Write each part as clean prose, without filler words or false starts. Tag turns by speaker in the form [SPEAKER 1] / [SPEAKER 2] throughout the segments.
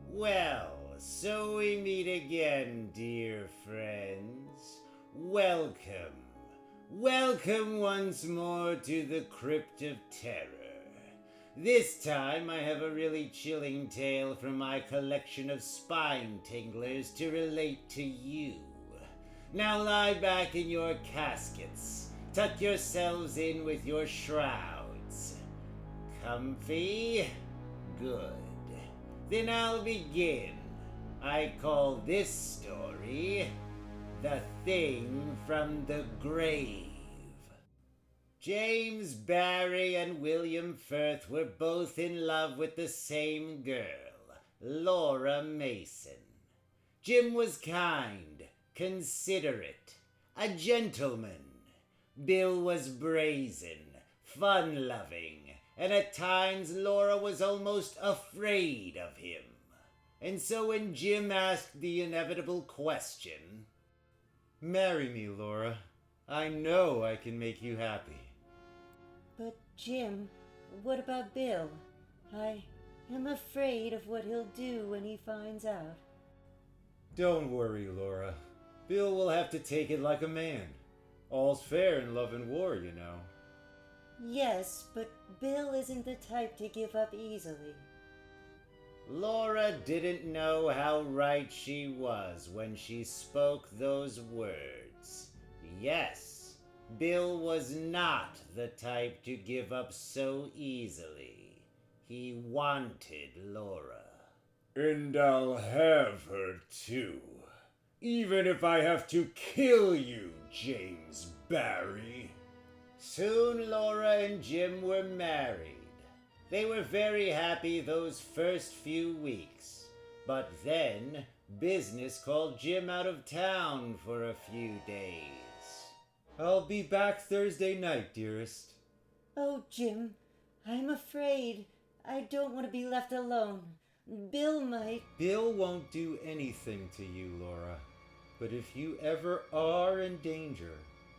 [SPEAKER 1] Well, so we meet again, dear friends. Welcome. Welcome once more to the Crypt of Terror. This time I have a really chilling tale from my collection of spine tinglers to relate to you. Now lie back in your caskets. Tuck yourselves in with your shrouds. Comfy? Good. Then I'll begin. I call this story The Thing from the Grave. James Barry and William Firth were both in love with the same girl, Laura Mason. Jim was kind, considerate, a gentleman. Bill was brazen, fun-loving, and at times Laura was almost afraid of him. And so when Jim asked the inevitable question, "Marry me, Laura. I know I can make you happy."
[SPEAKER 2] But Jim, what about Bill? I am afraid of what he'll do when he finds out.
[SPEAKER 3] Don't worry, Laura. Bill will have to take it like a man. All's fair in love and war, you know.
[SPEAKER 2] Yes, but Bill isn't the type to give up easily.
[SPEAKER 1] Laura didn't know how right she was when she spoke those words. Yes, Bill was not the type to give up so easily. He wanted Laura.
[SPEAKER 3] And I'll have her too. Even if I have to kill you, James Barry.
[SPEAKER 1] Soon Laura and Jim were married. They were very happy those first few weeks. But then, business called Jim out of town for a few days.
[SPEAKER 3] I'll be back Thursday night, dearest.
[SPEAKER 2] Oh, Jim, I'm afraid. I don't want to be left alone. Bill might...
[SPEAKER 3] Bill won't do anything to you, Laura. But if you ever are in danger,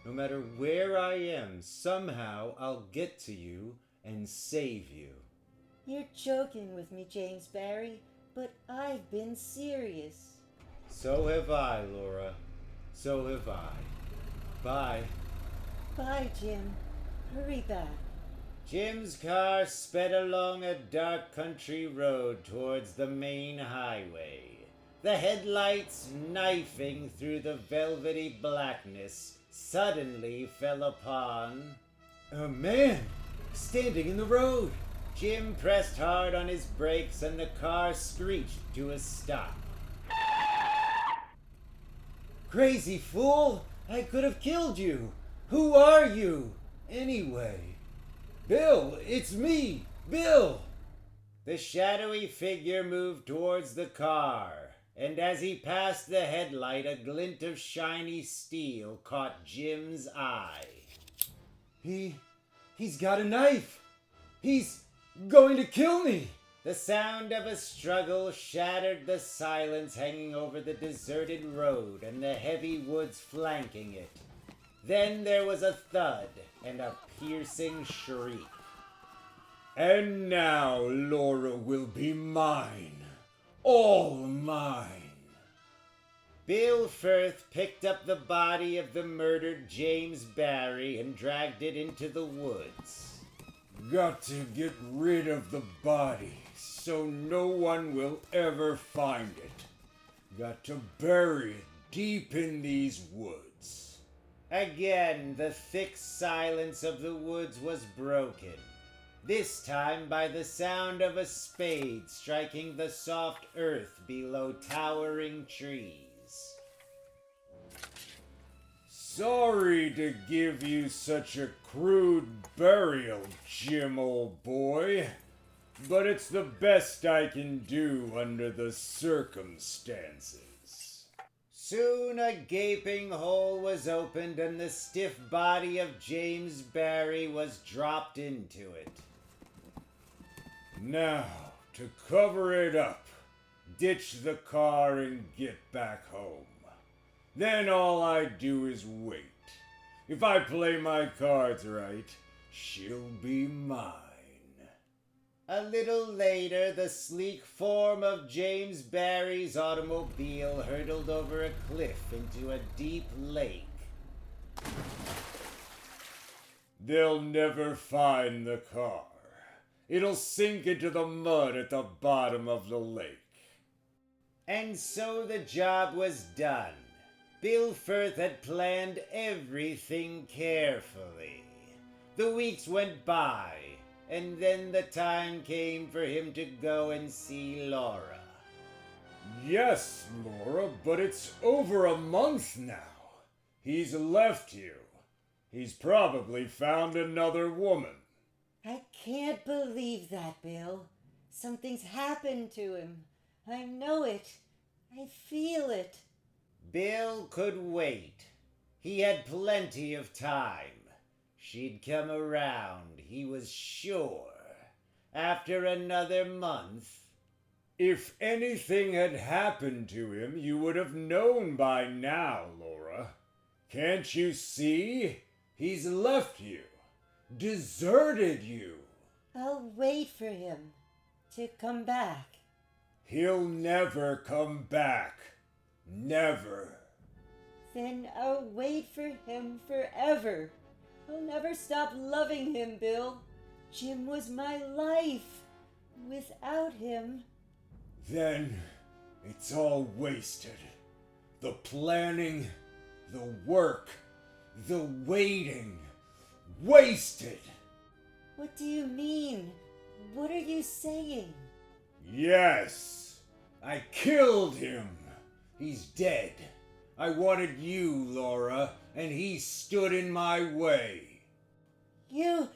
[SPEAKER 3] no matter where I am, somehow I'll get to you and save you.
[SPEAKER 2] You're joking with me, James Barry, but I've been serious.
[SPEAKER 3] So have I, Laura. So have I. Bye.
[SPEAKER 2] Bye, Jim. Hurry back.
[SPEAKER 1] Jim's car sped along a dark country road towards the main highway. The headlights, knifing through the velvety blackness, suddenly fell upon
[SPEAKER 3] a man standing in the road.
[SPEAKER 1] Jim pressed hard on his brakes and the car screeched to a stop.
[SPEAKER 3] Crazy fool! I could have killed you! Who are you, anyway? Bill, it's me! Bill!
[SPEAKER 1] The shadowy figure moved towards the car, and as he passed the headlight, a glint of shiny steel caught Jim's eye.
[SPEAKER 3] He's got a knife! He's going to kill me!
[SPEAKER 1] The sound of a struggle shattered the silence hanging over the deserted road and the heavy woods flanking it. Then there was a thud and a piercing shriek.
[SPEAKER 3] And now Laura will be mine. All mine.
[SPEAKER 1] Bill Firth picked up the body of the murdered James Barry and dragged it into the woods.
[SPEAKER 3] Got to get rid of the body so no one will ever find it. Got to bury it deep in these woods.
[SPEAKER 1] Again, the thick silence of the woods was broken, this time by the sound of a spade striking the soft earth below towering trees.
[SPEAKER 3] Sorry to give you such a crude burial, Jim, old boy, but it's the best I can do under the circumstances.
[SPEAKER 1] Soon a gaping hole was opened and the stiff body of James Barry was dropped into it.
[SPEAKER 3] Now, to cover it up, ditch the car and get back home. Then all I do is wait. If I play my cards right, she'll be mine.
[SPEAKER 1] A little later, the sleek form of James Barry's automobile hurtled over a cliff into a deep lake.
[SPEAKER 3] They'll never find the car. It'll sink into the mud at the bottom of the lake.
[SPEAKER 1] And so the job was done. Bill Firth had planned everything carefully. The weeks went by, and then the time came for him to go and see Laura.
[SPEAKER 3] Yes, Laura, but it's over a month now. He's left you. He's probably found another woman.
[SPEAKER 2] I can't believe that, Bill. Something's happened to him. I know it. I feel it.
[SPEAKER 1] Bill could wait. He had plenty of time. She'd come around, he was sure. After another month.
[SPEAKER 3] If anything had happened to him, you would have known by now, Laura. Can't you see? He's left you. Deserted you.
[SPEAKER 2] I'll wait for him to come back.
[SPEAKER 3] He'll never come back. Never.
[SPEAKER 2] Then I'll wait for him forever. I'll never stop loving him, Bill. Jim was my life. Without him...
[SPEAKER 3] Then it's all wasted. The planning, the work, the waiting. Wasted!
[SPEAKER 2] What do you mean? What are you saying?
[SPEAKER 3] Yes! I killed him! He's dead. I wanted you, Laura, and he stood in my way.
[SPEAKER 2] You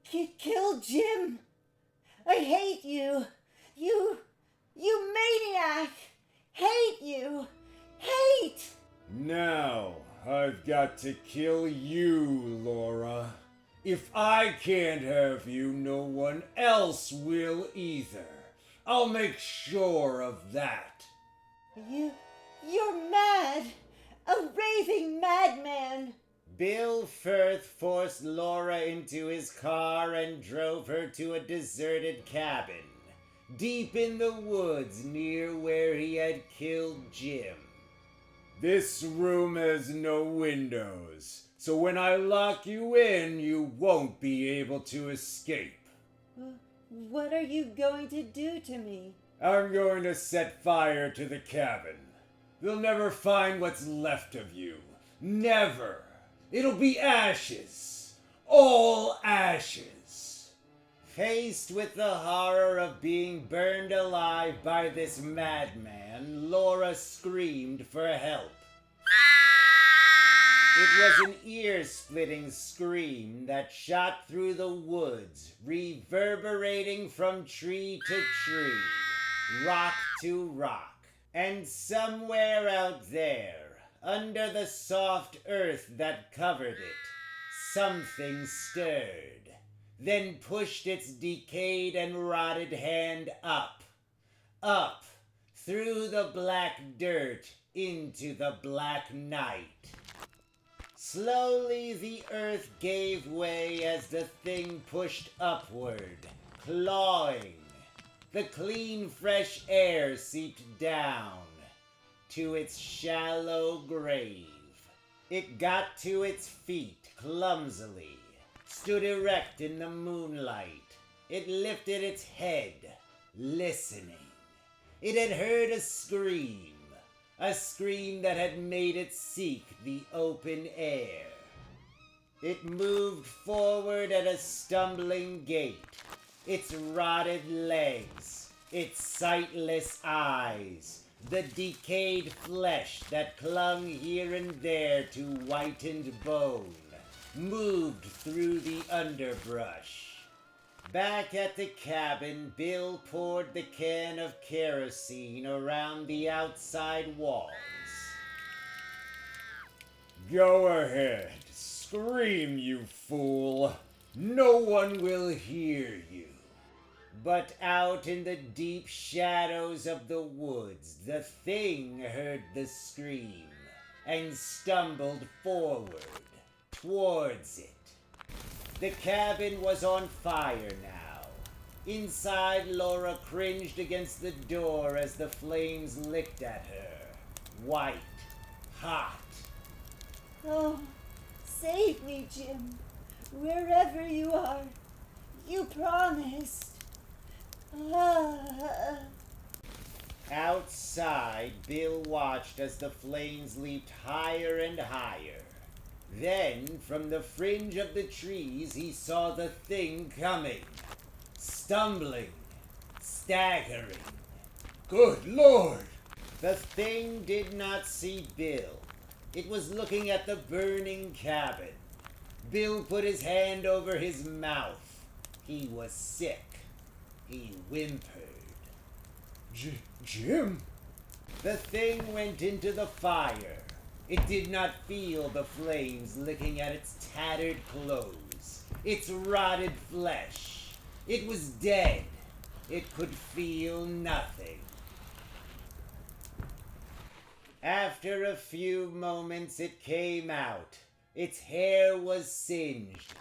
[SPEAKER 2] killed Jim? I hate you! You maniac! Hate you! Hate!
[SPEAKER 3] Now, I've got to kill you, Laura. If I can't have you, no one else will either. I'll make sure of that.
[SPEAKER 2] You're mad! A raving madman!
[SPEAKER 1] Bill Firth forced Laura into his car and drove her to a deserted cabin, deep in the woods near where he had killed Jim.
[SPEAKER 3] This room has no windows, so when I lock you in, you won't be able to escape.
[SPEAKER 2] What are you going to do to me?
[SPEAKER 3] I'm going to set fire to the cabin. They'll never find what's left of you. Never. It'll be ashes. All ashes.
[SPEAKER 1] Faced with the horror of being burned alive by this madman, Laura screamed for help. It was an ear-splitting scream that shot through the woods, reverberating from tree to tree, rock to rock. And somewhere out there, under the soft earth that covered it, something stirred, then pushed its decayed and rotted hand up, through the black dirt into the black night. Slowly the earth gave way as the thing pushed upward, clawing. The clean, fresh air seeped down to its shallow grave. It got to its feet clumsily, stood erect in the moonlight. It lifted its head, listening. It had heard a scream that had made it seek the open air. It moved forward at a stumbling gait, its rotted legs, its sightless eyes, the decayed flesh that clung here and there to whitened bone, moved through the underbrush. Back at the cabin, Bill poured the can of kerosene around the outside walls.
[SPEAKER 3] Go ahead. Scream, you fool. No one will hear you.
[SPEAKER 1] But out in the deep shadows of the woods, the thing heard the scream and stumbled forward, towards it. The cabin was on fire now. Inside, Laura cringed against the door as the flames licked at her. White. Hot.
[SPEAKER 2] Oh, save me, Jim. Wherever you are. You promised. Ah.
[SPEAKER 1] Outside, Bill watched as the flames leaped higher and higher. Then, from the fringe of the trees, he saw the thing coming. Stumbling. Staggering.
[SPEAKER 3] Good Lord!
[SPEAKER 1] The thing did not see Bill. It was looking at the burning cabin. Bill put his hand over his mouth. He was sick. He whimpered.
[SPEAKER 3] Jim?
[SPEAKER 1] The thing went into the fire. It did not feel the flames licking at its tattered clothes, its rotted flesh. It was dead. It could feel nothing. After a few moments, it came out. Its hair was singed.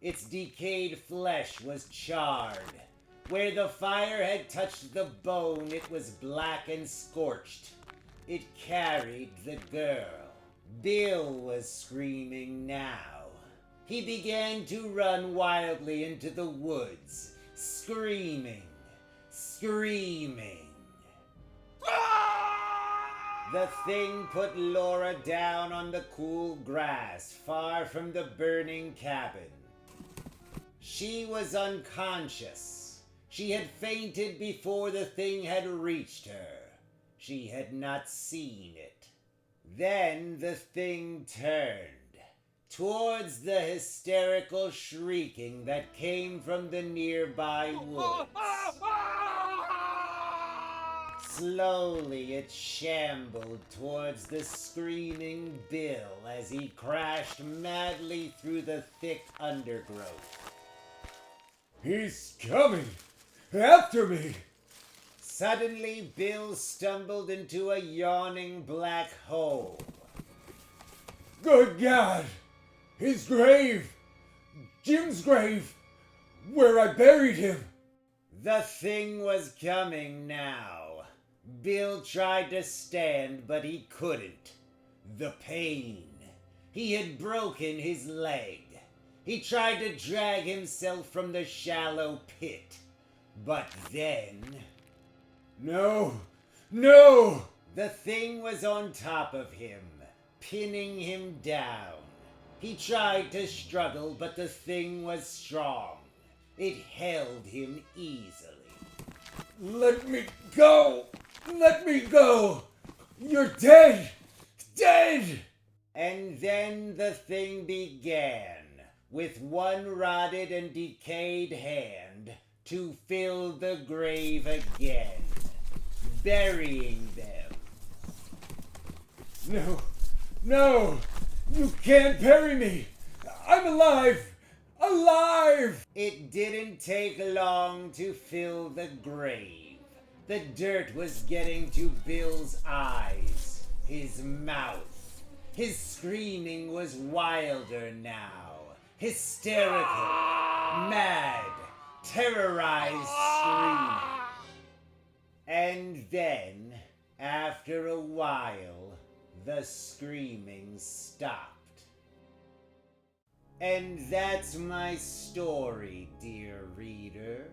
[SPEAKER 1] Its decayed flesh was charred. Where the fire had touched the bone, it was black and scorched. It carried the girl. Bill was screaming now. He began to run wildly into the woods, screaming. The thing put Laura down on the cool grass, far from the burning cabin. She was unconscious. She had fainted before the thing had reached her. She had not seen it. Then the thing turned towards the hysterical shrieking that came from the nearby woods. Slowly it shambled towards the screaming Bill as he crashed madly through the thick undergrowth.
[SPEAKER 3] He's coming! After me!
[SPEAKER 1] Suddenly, Bill stumbled into a yawning black hole.
[SPEAKER 3] Good God! His grave! Jim's grave! Where I buried him!
[SPEAKER 1] The thing was coming now. Bill tried to stand, but he couldn't. The pain. He had broken his leg. He tried to drag himself from the shallow pit. But then...
[SPEAKER 3] No! No!
[SPEAKER 1] The thing was on top of him, pinning him down. He tried to struggle, but the thing was strong. It held him easily.
[SPEAKER 3] Let me go! Let me go! You're dead! Dead!
[SPEAKER 1] And then the thing began, with one rotted and decayed hand, to fill the grave again, burying them.
[SPEAKER 3] No! No! You can't bury me! I'm alive! Alive!
[SPEAKER 1] It didn't take long to fill the grave. The dirt was getting to Bill's eyes, his mouth. His screaming was wilder now, hysterical, mad, terrorized screaming. And then, after a while, the screaming stopped. And that's my story, dear reader.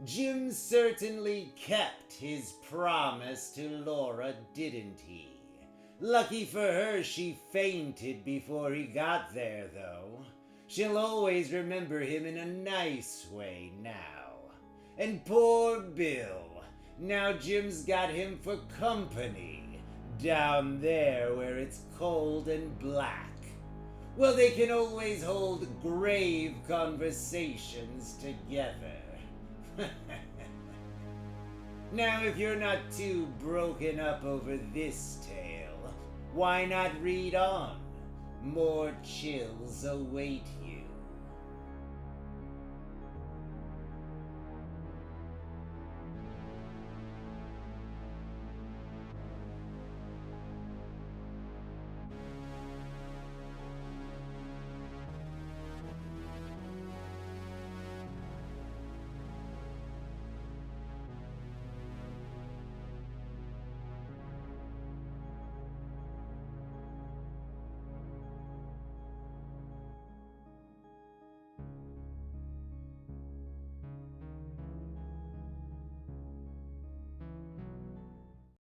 [SPEAKER 1] Jim certainly kept his promise to Laura, didn't he? Lucky for her, she fainted before he got there, though. She'll always remember him in a nice way now. And poor Bill, now Jim's got him for company, down there where it's cold and black. Well, they can always hold grave conversations together. Now, if you're not too broken up over this tale, why not read on? More chills await you.